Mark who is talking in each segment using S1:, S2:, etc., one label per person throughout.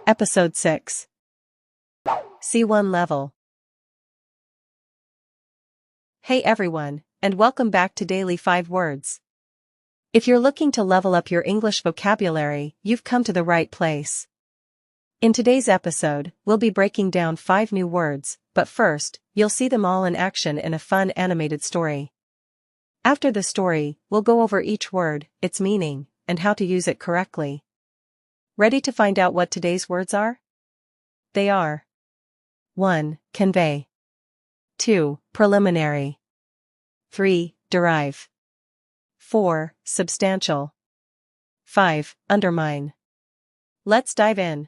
S1: Episode 6. C1 Level. Hey everyone, and welcome back to Daily 5 Words. If you're looking to level up your English vocabulary, you've come to the right place. In today's episode, we'll be breaking down 5 new words, but first, you'll see them all in action in a fun animated story. After the story, we'll go over each word, its meaning, and how to use it correctly. Ready to find out what today's words are? They are 1. Convey. 2. Preliminary. 3. Derive. 4. Substantial. 5. Undermine. Let's dive in.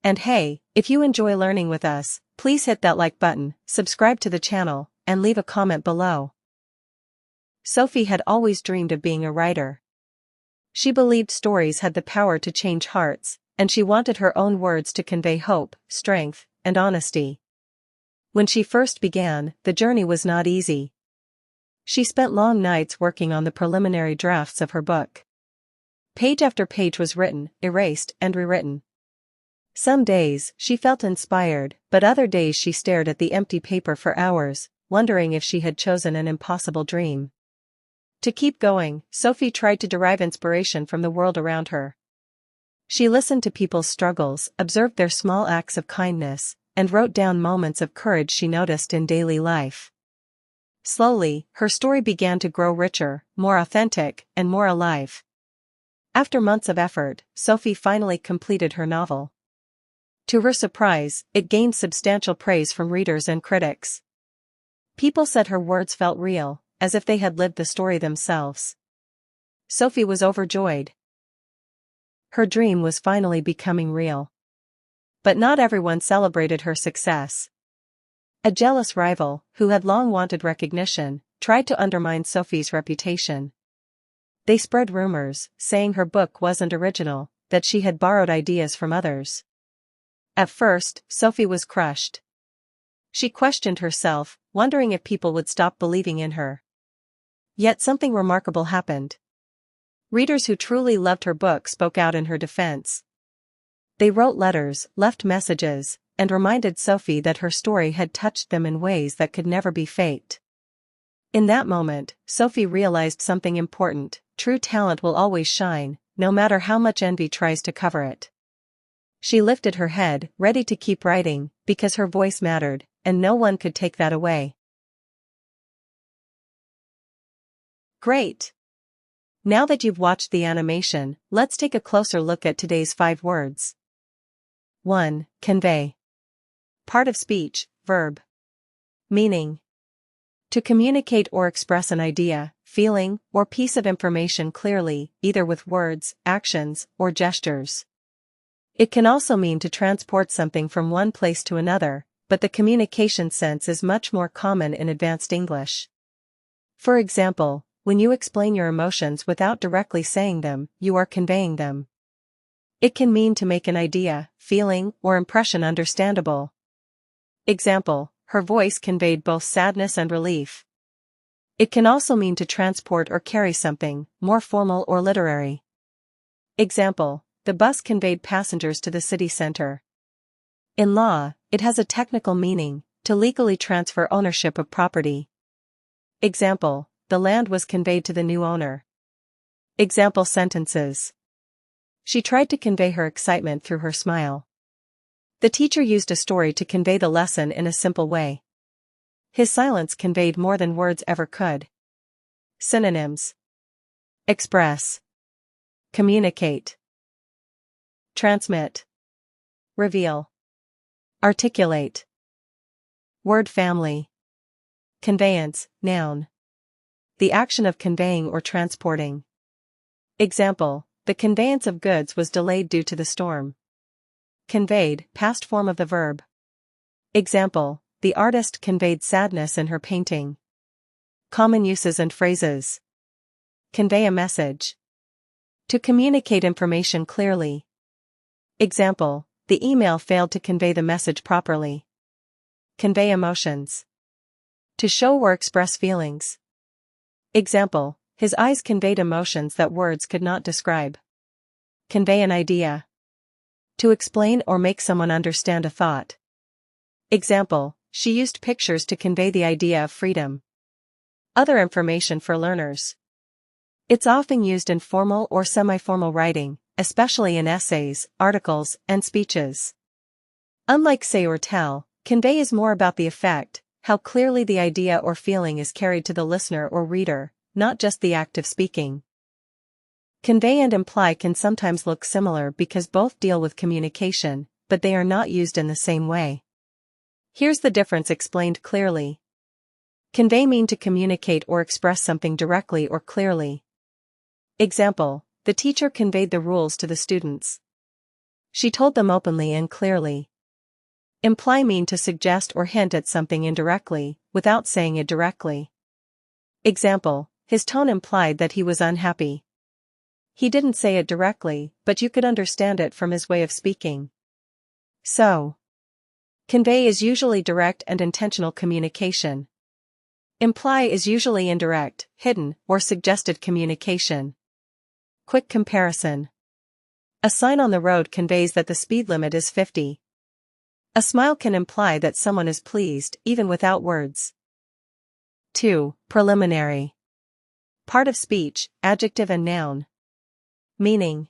S1: And hey, if you enjoy learning with us, please hit that like button, subscribe to the channel, and leave a comment below. Sophie had always dreamed of being a writer. She believed stories had the power to change hearts, and she wanted her own words to convey hope, strength, and honesty. When she first began, the journey was not easy. She spent long nights working on the preliminary drafts of her book. Page after page was written, erased, and rewritten. Some days, she felt inspired, but other days she stared at the empty paper for hours, wondering if she had chosen an impossible dream. To keep going, Sophie tried to derive inspiration from the world around her. She listened to people's struggles, observed their small acts of kindness, and wrote down moments of courage she noticed in daily life. Slowly, her story began to grow richer, more authentic, and more alive. After months of effort, Sophie finally completed her novel. To her surprise, it gained substantial praise from readers and critics. People said her words felt real, as if they had lived the story themselves. Sophie was overjoyed. Her dream was finally becoming real. But not everyone celebrated her success. A jealous rival, who had long wanted recognition, tried to undermine Sophie's reputation. They spread rumors, saying her book wasn't original, that she had borrowed ideas from others. At first, Sophie was crushed. She questioned herself, wondering if people would stop believing in her. Yet something remarkable happened. Readers who truly loved her book spoke out in her defense. They wrote letters, left messages, and reminded Sophie that her story had touched them in ways that could never be faked. In that moment, Sophie realized something important: true talent will always shine, no matter how much envy tries to cover it. She lifted her head, ready to keep writing, because her voice mattered, and no one could take that away. Great! Now that you've watched the animation, let's take a closer look at today's 5 words. 1. Convey. Part of speech, verb. Meaning: to communicate or express an idea, feeling, or piece of information clearly, either with words, actions, or gestures. It can also mean to transport something from one place to another, but the communication sense is much more common in advanced English. For example, when you explain your emotions without directly saying them, you are conveying them. It can mean to make an idea, feeling, or impression understandable. Example: her voice conveyed both sadness and relief. It can also mean to transport or carry something, more formal or literary. Example: the bus conveyed passengers to the city center. In law, it has a technical meaning: to legally transfer ownership of property. Example: the land was conveyed to the new owner. Example sentences. She tried to convey her excitement through her smile. The teacher used a story to convey the lesson in a simple way. His silence conveyed more than words ever could. Synonyms: express, communicate, transmit, reveal, articulate. Word family: conveyance, noun. The action of conveying or transporting. Example: the conveyance of goods was delayed due to the storm. Conveyed, past form of the verb. Example: the artist conveyed sadness in her painting. Common uses and phrases. Convey a message. To communicate information clearly. Example: the email failed to convey the message properly. Convey emotions. To show or express feelings. Example: his eyes conveyed emotions that words could not describe. Convey an idea. To explain or make someone understand a thought. Example, she used pictures to convey the idea of freedom. Other information for learners. It's often used in formal or semi-formal writing, especially in essays, articles, and speeches. Unlike say or tell, convey is more about the effect, how clearly the idea or feeling is carried to the listener or reader, not just the act of speaking. Convey and imply can sometimes look similar because both deal with communication, but they are not used in the same way. Here's the difference explained clearly. Convey mean to communicate or express something directly or clearly. Example, the teacher conveyed the rules to the students. She told them openly and clearly. Imply mean to suggest or hint at something indirectly, without saying it directly. Example, his tone implied that he was unhappy. He didn't say it directly, but you could understand it from his way of speaking. So, convey is usually direct and intentional communication. Imply is usually indirect, hidden, or suggested communication. Quick comparison. A sign on the road conveys that the speed limit is 50. A smile can imply that someone is pleased, even without words. 2. Preliminary. Part of speech, adjective and noun. Meaning.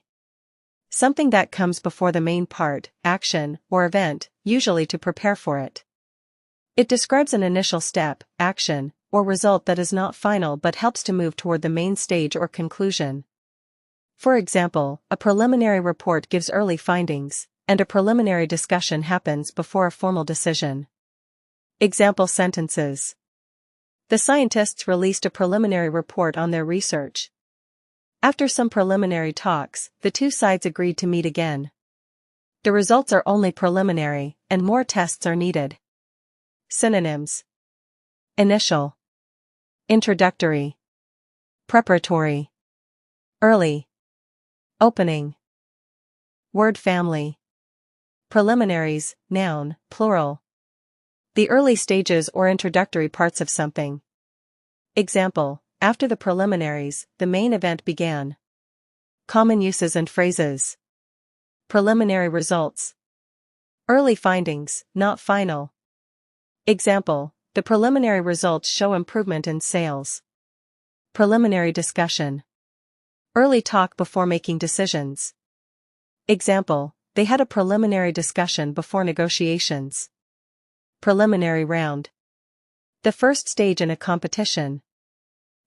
S1: Something that comes before the main part, action, or event, usually to prepare for it. It describes an initial step, action, or result that is not final but helps to move toward the main stage or conclusion. For example, a preliminary report gives early findings, and a preliminary discussion happens before a formal decision. Example sentences. The scientists released a preliminary report on their research. After some preliminary talks, the two sides agreed to meet again. The results are only preliminary, and more tests are needed. Synonyms. Initial, introductory, preparatory, early, opening. Word family. Preliminaries, noun, plural. The early stages or introductory parts of something. Example, after the preliminaries, the main event began. Common uses and phrases. Preliminary results. Early findings, not final. Example, the preliminary results show improvement in sales. Preliminary discussion. Early talk before making decisions. Example, they had a preliminary discussion before negotiations. Preliminary round. The first stage in a competition.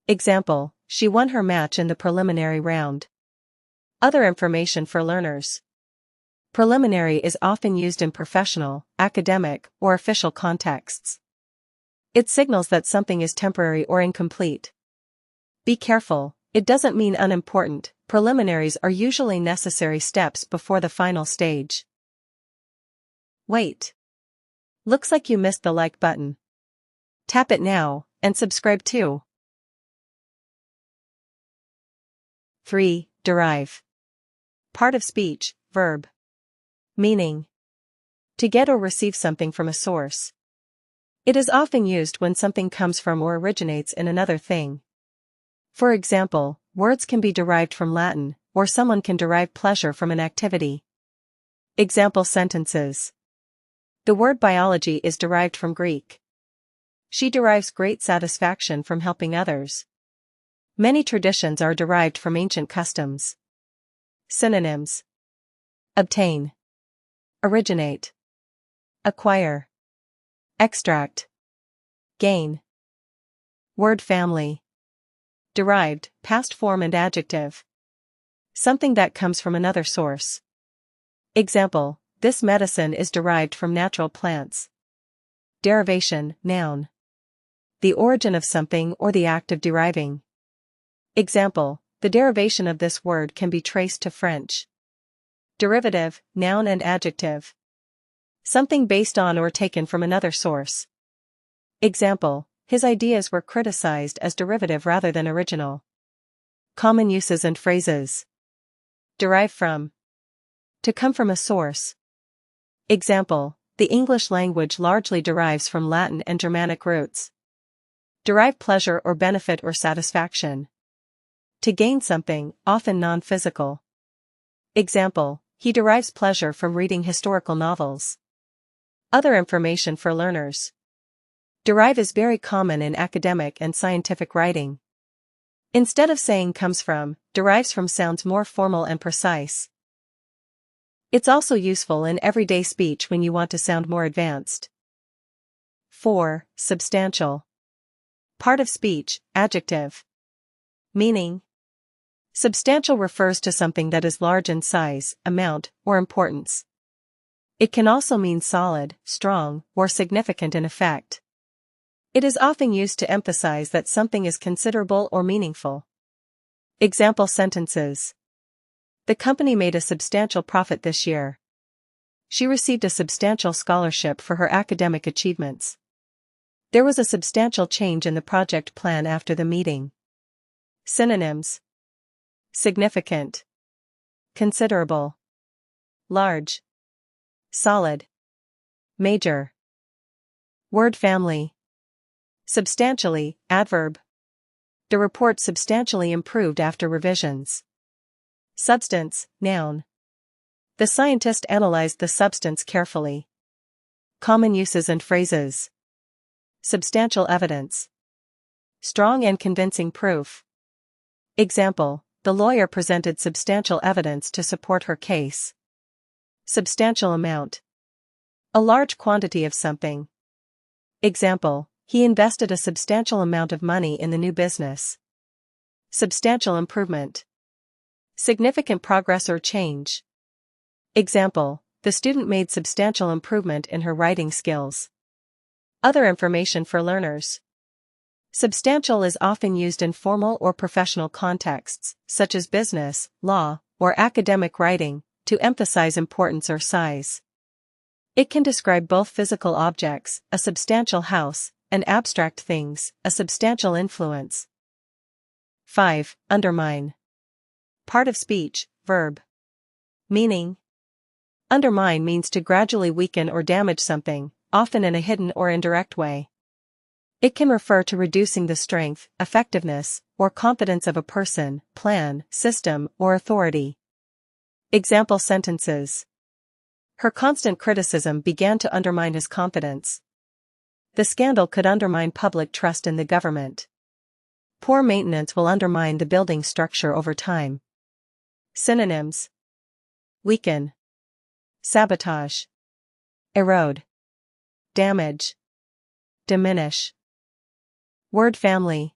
S1: Example, she won her match in the preliminary round. Other information for learners. Preliminary is often used in professional, academic, or official contexts. It signals that something is temporary or incomplete. Be careful, it doesn't mean unimportant. Preliminaries are usually necessary steps before the final stage. Wait. Looks like you missed the like button. Tap it now, and subscribe too. 3. Derive. Part of speech, verb. Meaning. To get or receive something from a source. It is often used when something comes from or originates in another thing. For example, words can be derived from Latin, or someone can derive pleasure from an activity. Example sentences. The word biology is derived from Greek. She derives great satisfaction from helping others. Many traditions are derived from ancient customs. Synonyms. Obtain, originate, acquire, extract, gain. Word family. Derived, past form and adjective. Something that comes from another source. Example, this medicine is derived from natural plants. Derivation, noun. The origin of something or the act of deriving. Example, the derivation of this word can be traced to French. Derivative, noun and adjective. Something based on or taken from another source. Example, his ideas were criticized as derivative rather than original. Common uses and phrases. Derive from. To come from a source. Example, the English language largely derives from Latin and Germanic roots. Derive pleasure or benefit or satisfaction. To gain something, often non-physical. Example, he derives pleasure from reading historical novels. Other information for learners. Derive is very common in academic and scientific writing. Instead of saying comes from, derives from sounds more formal and precise. It's also useful in everyday speech when you want to sound more advanced. 4. Substantial. Part of speech, adjective. Meaning. Substantial refers to something that is large in size, amount, or importance. It can also mean solid, strong, or significant in effect. It is often used to emphasize that something is considerable or meaningful. Example sentences. The company made a substantial profit this year. She received a substantial scholarship for her academic achievements. There was a substantial change in the project plan after the meeting. Synonyms. Significant, considerable, large, solid, major. Word family. Substantially, adverb. The report substantially improved after revisions. Substance, noun. The scientist analyzed the substance carefully. Common uses and phrases. Substantial evidence. Strong and convincing proof. Example, the lawyer presented substantial evidence to support her case. Substantial amount. A large quantity of something. Example, he invested a substantial amount of money in the new business. Substantial improvement. Significant progress or change. Example, the student made substantial improvement in her writing skills. Other information for learners. Substantial is often used in formal or professional contexts, such as business, law, or academic writing, to emphasize importance or size. It can describe both physical objects, a substantial house, and abstract things, a substantial influence. 5. Undermine. Part of speech, verb. Meaning. Undermine means to gradually weaken or damage something, often in a hidden or indirect way. It can refer to reducing the strength, effectiveness, or competence of a person, plan, system, or authority. Example sentences. Her constant criticism began to undermine his confidence. The scandal could undermine public trust in the government. Poor maintenance will undermine the building structure over time. Synonyms. Weaken, sabotage, erode, damage, diminish. Word family.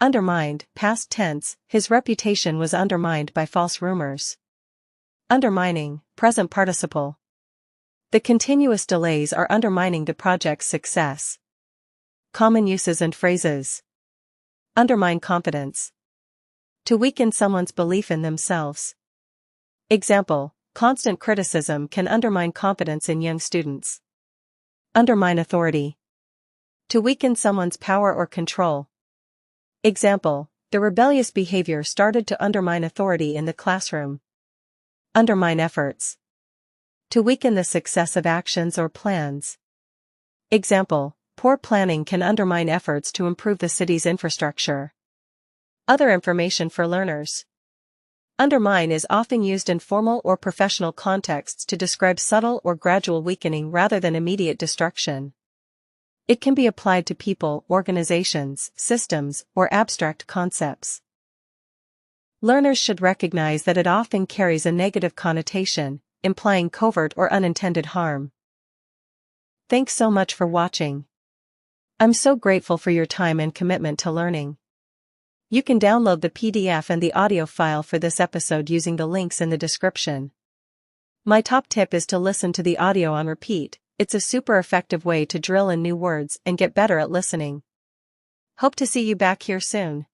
S1: Undermined, past tense, his reputation was undermined by false rumors. Undermining, present participle. The continuous delays are undermining the project's success. Common uses and phrases. Undermine confidence. To weaken someone's belief in themselves. Example, constant criticism can undermine confidence in young students. Undermine authority. To weaken someone's power or control. Example, the rebellious behavior started to undermine authority in the classroom. Undermine efforts. To weaken the success of actions or plans. Example, poor planning can undermine efforts to improve the city's infrastructure. Other information for learners. Undermine is often used in formal or professional contexts to describe subtle or gradual weakening rather than immediate destruction. It can be applied to people, organizations, systems, or abstract concepts. Learners should recognize that it often carries a negative connotation, implying covert or unintended harm. Thanks so much for watching. I'm so grateful for your time and commitment to learning. You can download the PDF and the audio file for this episode using the links in the description. My top tip is to listen to the audio on repeat. It's a super effective way to drill in new words and get better at listening. Hope to see you back here soon.